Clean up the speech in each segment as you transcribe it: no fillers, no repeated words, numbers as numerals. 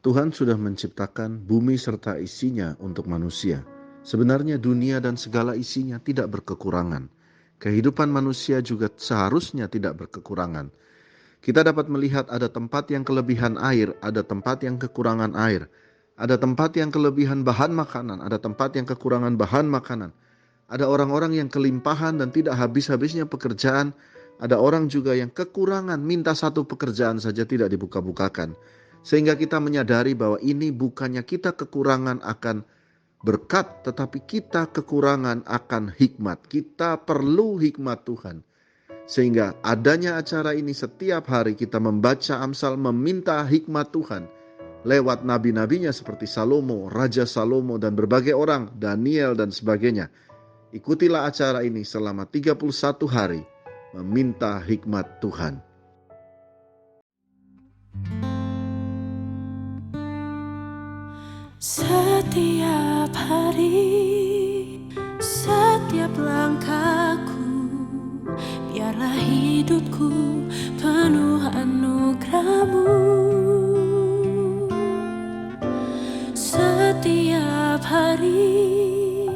Tuhan sudah menciptakan bumi serta isinya untuk manusia. Sebenarnya dunia dan segala isinya tidak berkekurangan. Kehidupan manusia juga seharusnya tidak berkekurangan. Kita dapat melihat ada tempat yang kelebihan air, ada tempat yang kekurangan air. Ada tempat yang kelebihan bahan makanan, ada tempat yang kekurangan bahan makanan. Ada orang-orang yang kelimpahan dan tidak habis-habisnya pekerjaan. Ada orang juga yang kekurangan, minta satu pekerjaan saja tidak dibuka-bukakan. Sehingga kita menyadari bahwa ini bukannya kita kekurangan akan berkat, tetapi kita kekurangan akan hikmat. Kita perlu hikmat Tuhan. Sehingga adanya acara ini setiap hari kita membaca Amsal, meminta hikmat Tuhan lewat nabi-nabinya seperti Salomo, Raja Salomo dan berbagai orang, Daniel dan sebagainya. Ikutilah acara ini selama 31 hari, meminta hikmat Tuhan. Setiap hari, setiap langkahku, biarlah hidupku penuh anugerah-Mu. Setiap hari,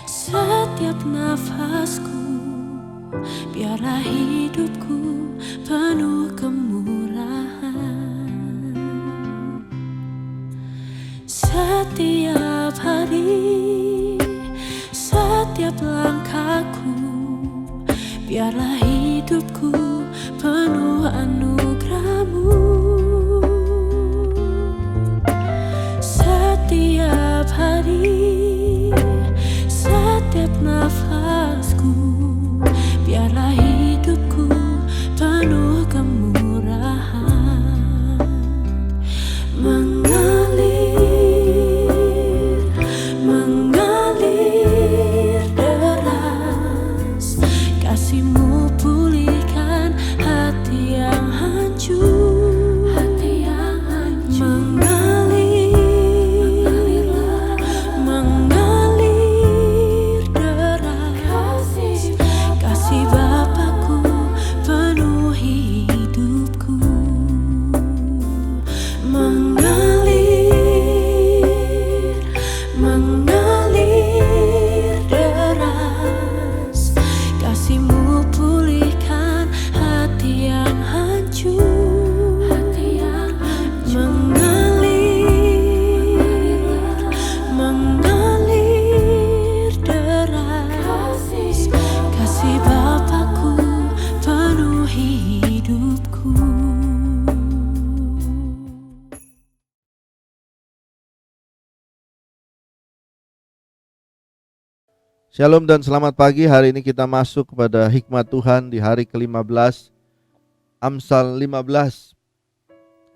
setiap nafasku, biarlah hidupku penuh kemurahan. Setiap hari, setiap langkahku, biarlah hidupku penuh anugerah-Mu. Setiap hari, setiap nafasku, biarlah hidupku penuh kemurahan. Mengalir deras, kasih-Mu pulihkan hati yang hancur. Mengalir deras, kasih Bapa-Ku penuh hidupku. Mengalir deras, kasih-Mu pulihkan hati yang hancur. Mengalir deras, kasih Bapa-Ku penuh hidupku. Shalom dan selamat pagi. Hari ini kita masuk kepada hikmat Tuhan di hari ke-15, Amsal 15.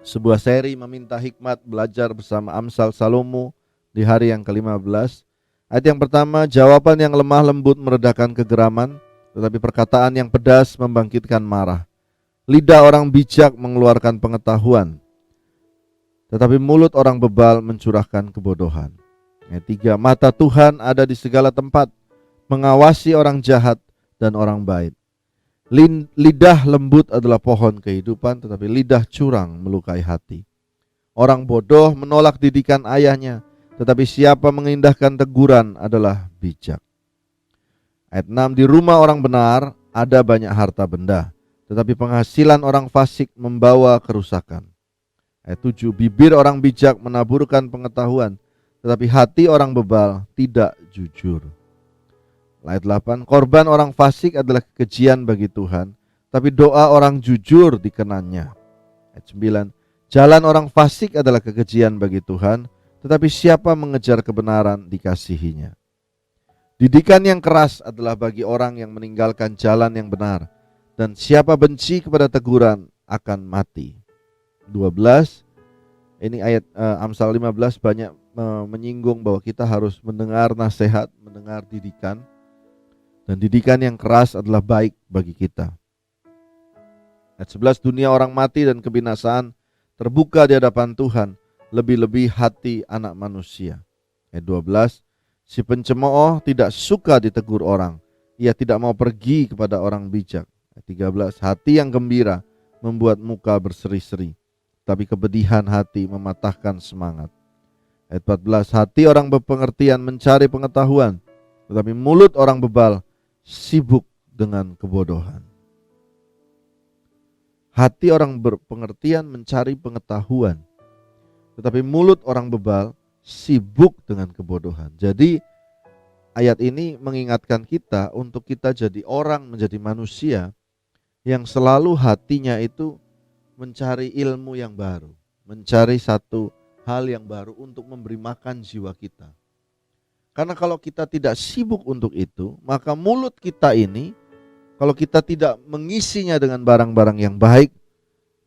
Sebuah seri meminta hikmat belajar bersama Amsal Salomo di hari yang ke-15. Ayat yang pertama, jawaban yang lemah lembut meredakan kegeraman, tetapi perkataan yang pedas membangkitkan marah. Lidah orang bijak mengeluarkan pengetahuan, tetapi mulut orang bebal mencurahkan kebodohan. Ayat 3, mata Tuhan ada di segala tempat, mengawasi orang jahat dan orang baik. Lidah lembut adalah pohon kehidupan, tetapi lidah curang melukai hati. Orang bodoh menolak didikan ayahnya, tetapi siapa mengindahkan teguran adalah bijak. Ayat 6, di rumah orang benar ada banyak harta benda, tetapi penghasilan orang fasik membawa kerusakan. Ayat 7, bibir orang bijak menaburkan pengetahuan, tetapi hati orang bebal tidak jujur. Ayat 8, korban orang fasik adalah kekejian bagi Tuhan, tapi doa orang jujur dikenannya. Ayat 9, jalan orang fasik adalah kekejian bagi Tuhan, tetapi siapa mengejar kebenaran dikasihinya. Didikan yang keras adalah bagi orang yang meninggalkan jalan yang benar, dan siapa benci kepada teguran akan mati. 12, ini ayat Amsal 15 banyak menyinggung bahwa kita harus mendengar nasihat, mendengar didikan. Dan didikan yang keras adalah baik bagi kita. Ayat 11, dunia orang mati dan kebinasaan terbuka di hadapan Tuhan, lebih-lebih hati anak manusia. Ayat 12, si pencemooh tidak suka ditegur orang, ia tidak mau pergi kepada orang bijak. Ayat 13, hati yang gembira membuat muka berseri-seri, tapi kepedihan hati mematahkan semangat. Ayat 14, hati orang berpengertian mencari pengetahuan, tetapi mulut orang bebal sibuk dengan kebodohan. Hati orang berpengertian mencari pengetahuan, tetapi mulut orang bebal sibuk dengan kebodohan. Jadi ayat ini mengingatkan kita untuk kita jadi orang, menjadi manusia yang selalu hatinya itu mencari ilmu yang baru, mencari satu hal yang baru untuk memberi makan jiwa kita. Karena kalau kita tidak sibuk untuk itu, maka mulut kita ini, kalau kita tidak mengisinya dengan barang-barang yang baik,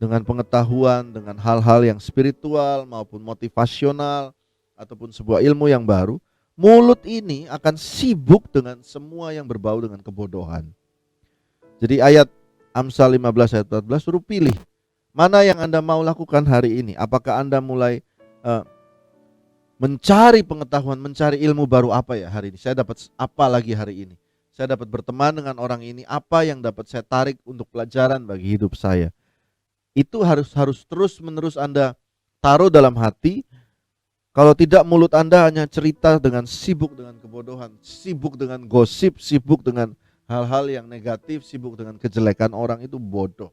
dengan pengetahuan, dengan hal-hal yang spiritual maupun motivasional, ataupun sebuah ilmu yang baru, mulut ini akan sibuk dengan semua yang berbau dengan kebodohan. Jadi ayat Amsal 15 ayat 14 suruh pilih mana yang Anda mau lakukan hari ini. Apakah Anda mulai mencari pengetahuan, mencari ilmu baru apa ya hari ini? Saya dapat apa lagi hari ini? Saya dapat berteman dengan orang ini, apa yang dapat saya tarik untuk pelajaran bagi hidup saya? Itu harus terus menerus Anda taruh dalam hati. Kalau tidak, mulut Anda hanya cerita dengan sibuk dengan kebodohan, sibuk dengan gosip, sibuk dengan hal-hal yang negatif, sibuk dengan kejelekan orang. Itu bodoh.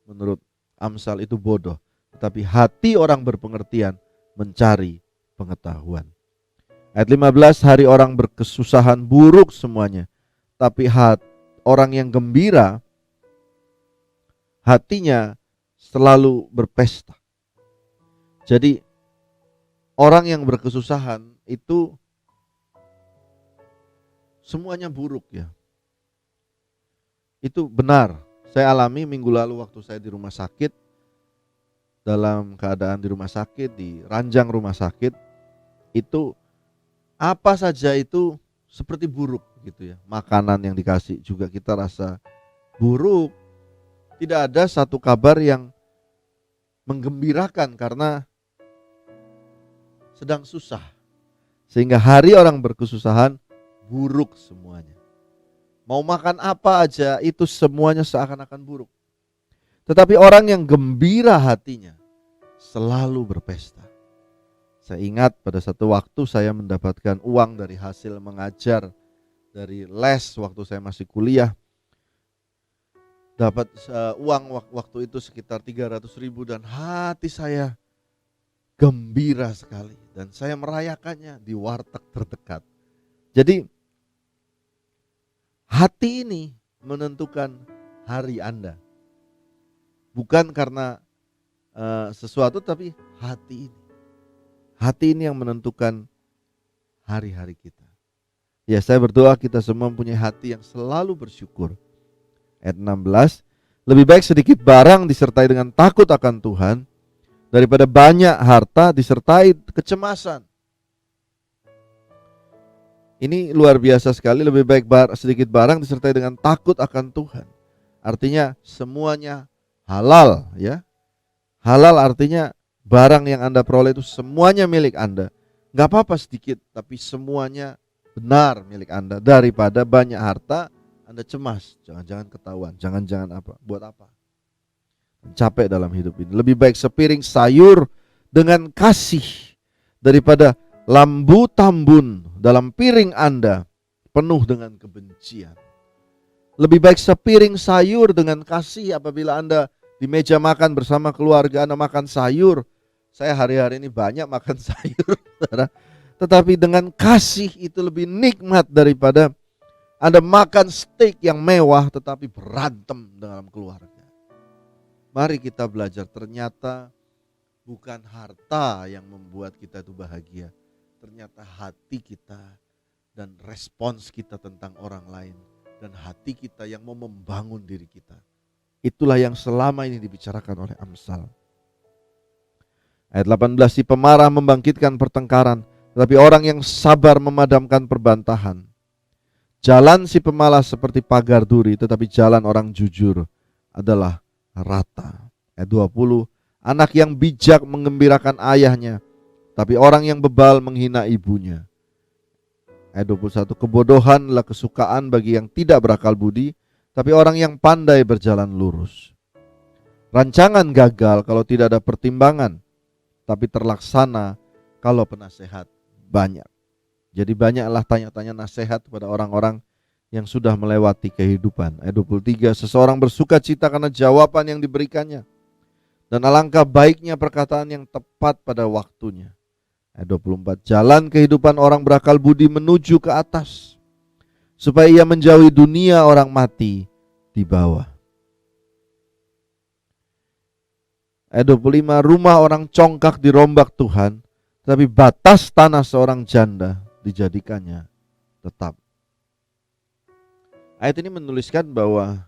Menurut Amsal itu bodoh. Tetapi hati orang berpengertian mencari pengetahuan. Ayat 15, hari orang berkesusahan buruk semuanya, tapi orang yang gembira hatinya selalu berpesta. Jadi orang yang berkesusahan itu semuanya buruk ya. Itu benar. Saya alami minggu lalu waktu saya di rumah sakit. Dalam keadaan di rumah sakit, di ranjang rumah sakit, itu apa saja itu seperti buruk gitu ya. Makanan yang dikasih juga kita rasa buruk. Tidak ada satu kabar yang menggembirakan karena sedang susah. Sehingga hari orang berkesusahan buruk semuanya. Mau makan apa aja itu semuanya seakan-akan buruk. Tetapi orang yang gembira hatinya selalu berpesta. Saya ingat pada satu waktu saya mendapatkan uang dari hasil mengajar dari les waktu saya masih kuliah. Dapat uang waktu itu sekitar 300.000 dan hati saya gembira sekali. Dan saya merayakannya di warteg terdekat. Jadi hati ini menentukan hari Anda. Bukan karena sesuatu, tapi hati ini. Hati ini yang menentukan hari-hari kita. Ya, saya berdoa kita semua mempunyai hati yang selalu bersyukur. Ayat 16, lebih baik sedikit barang disertai dengan takut akan Tuhan daripada banyak harta disertai kecemasan. Ini luar biasa sekali, lebih baik sedikit barang disertai dengan takut akan Tuhan. Artinya semuanya halal ya. Halal artinya barang yang Anda peroleh itu semuanya milik Anda. Gak apa-apa sedikit, tapi semuanya benar milik Anda. Daripada banyak harta Anda cemas, jangan-jangan ketahuan, jangan-jangan apa, buat apa. Capek dalam hidup ini. Lebih baik sepiring sayur dengan kasih daripada lambu tambun dalam piring Anda penuh dengan kebencian. Lebih baik sepiring sayur dengan kasih apabila Anda di meja makan bersama keluarga, Anda makan sayur. Saya hari-hari ini banyak makan sayur, tetapi dengan kasih itu lebih nikmat daripada Anda makan steak yang mewah tetapi berantem dalam keluarga. Mari kita belajar, ternyata bukan harta yang membuat kita itu bahagia. Ternyata hati kita dan respons kita tentang orang lain. Dan hati kita yang mau membangun diri kita. Itulah yang selama ini dibicarakan oleh Amsal. Ayat 18, si pemarah membangkitkan pertengkaran, tetapi orang yang sabar memadamkan perbantahan. Jalan si pemalas seperti pagar duri, tetapi jalan orang jujur adalah rata. Ayat 20, anak yang bijak menggembirakan ayahnya, tapi orang yang bebal menghina ibunya. Ayat 21, kebodohanlah kesukaan bagi yang tidak berakal budi, tapi orang yang pandai berjalan lurus. Rancangan gagal kalau tidak ada pertimbangan, tapi terlaksana kalau penasehat banyak. Jadi banyaklah tanya-tanya nasihat kepada orang-orang yang sudah melewati kehidupan. Ayat 23, seseorang bersuka cita karena jawaban yang diberikannya, dan alangkah baiknya perkataan yang tepat pada waktunya. Ayat 24, jalan kehidupan orang berakal budi menuju ke atas, supaya ia menjauhi dunia orang mati di bawah. Ayat 25, rumah orang congkak dirombak Tuhan, tapi batas tanah seorang janda dijadikannya tetap. Ayat ini menuliskan bahwa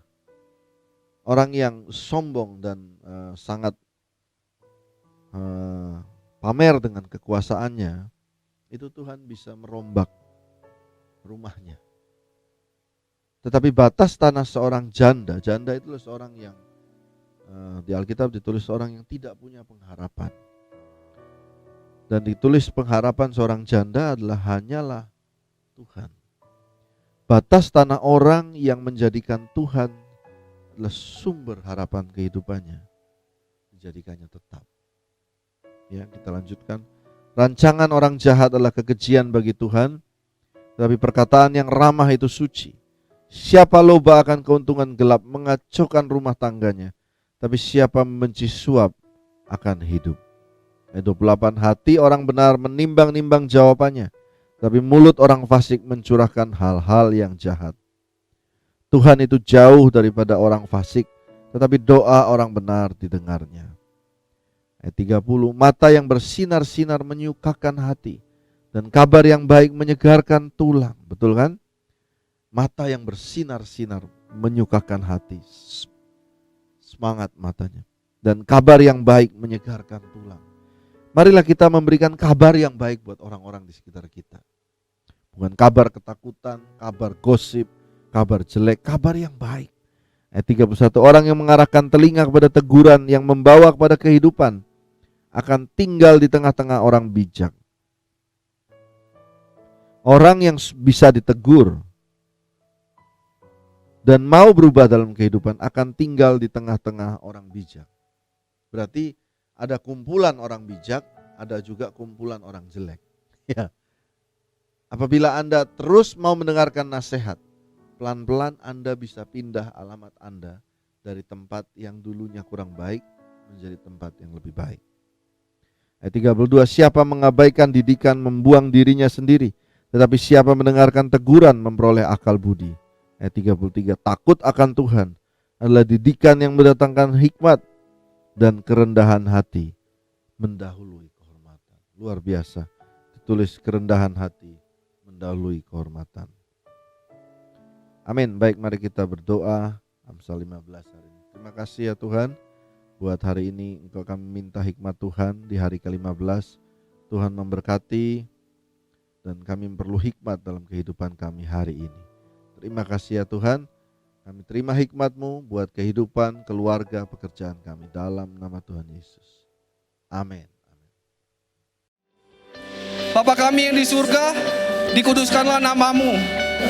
orang yang sombong dan sangat pamer dengan kekuasaannya, itu Tuhan bisa merombak rumahnya. Tetapi batas tanah seorang janda, janda itu seorang yang di Alkitab ditulis seorang yang tidak punya pengharapan. Dan ditulis pengharapan seorang janda adalah hanyalah Tuhan. Batas tanah orang yang menjadikan Tuhan adalah sumber harapan kehidupannya, dijadikannya tetap. Ya, kita lanjutkan. Rancangan orang jahat adalah kekejian bagi Tuhan, tetapi perkataan yang ramah itu suci. Siapa loba akan keuntungan gelap mengacaukan rumah tangganya, tapi siapa membenci suap akan hidup. Ayat 28, hati orang benar menimbang-nimbang jawabannya, tapi mulut orang fasik mencurahkan hal-hal yang jahat. Tuhan itu jauh daripada orang fasik, tetapi doa orang benar didengarnya. Ayat 30, mata yang bersinar-sinar menyukakan hati, dan kabar yang baik menyegarkan tulang. Betul kan? Mata yang bersinar-sinar menyukakan hati, semangat matanya, dan kabar yang baik menyegarkan tulang. Marilah kita memberikan kabar yang baik buat orang-orang di sekitar kita. Bukan kabar ketakutan, kabar gosip, kabar jelek, kabar yang baik. Ayat 31, orang yang mengarahkan telinga kepada teguran yang membawa kepada kehidupan akan tinggal di tengah-tengah orang bijak. Orang yang bisa ditegur dan mau berubah dalam kehidupan akan tinggal di tengah-tengah orang bijak. Berarti ada kumpulan orang bijak, ada juga kumpulan orang jelek. Ya. Apabila Anda terus mau mendengarkan nasihat, pelan-pelan Anda bisa pindah alamat Anda dari tempat yang dulunya kurang baik menjadi tempat yang lebih baik. Ayat 32, siapa mengabaikan didikan membuang dirinya sendiri, tetapi siapa mendengarkan teguran memperoleh akal budi. Ayat 33, takut akan Tuhan adalah didikan yang mendatangkan hikmat, dan kerendahan hati mendahului kehormatan. Luar biasa, ditulis kerendahan hati mendahului kehormatan. Amin. Baik, mari kita berdoa. Amsal 15 hari ini. Terima kasih ya Tuhan, buat hari ini Engkau kami minta hikmat Tuhan di hari ke-15. Tuhan memberkati dan kami perlu hikmat dalam kehidupan kami hari ini. Terima kasih ya Tuhan. Kami terima hikmat-Mu buat kehidupan, keluarga, pekerjaan kami dalam nama Tuhan Yesus. Amin. Bapa kami yang di surga, dikuduskanlah nama-Mu.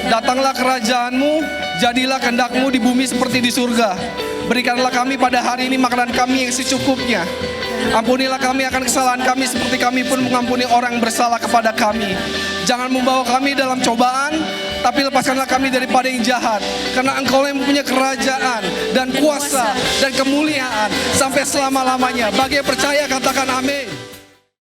Datanglah kerajaan-Mu, jadilah kehendak-Mu di bumi seperti di surga. Berikanlah kami pada hari ini makanan kami yang secukupnya. Ampunilah kami akan kesalahan kami seperti kami pun mengampuni orang yang bersalah kepada kami. Jangan membawa kami dalam cobaan, tapi lepaskanlah kami daripada yang jahat. Karena Engkau yang mempunyai kerajaan dan kuasa dan kemuliaan sampai selama-lamanya. Bagi yang percaya katakan amin.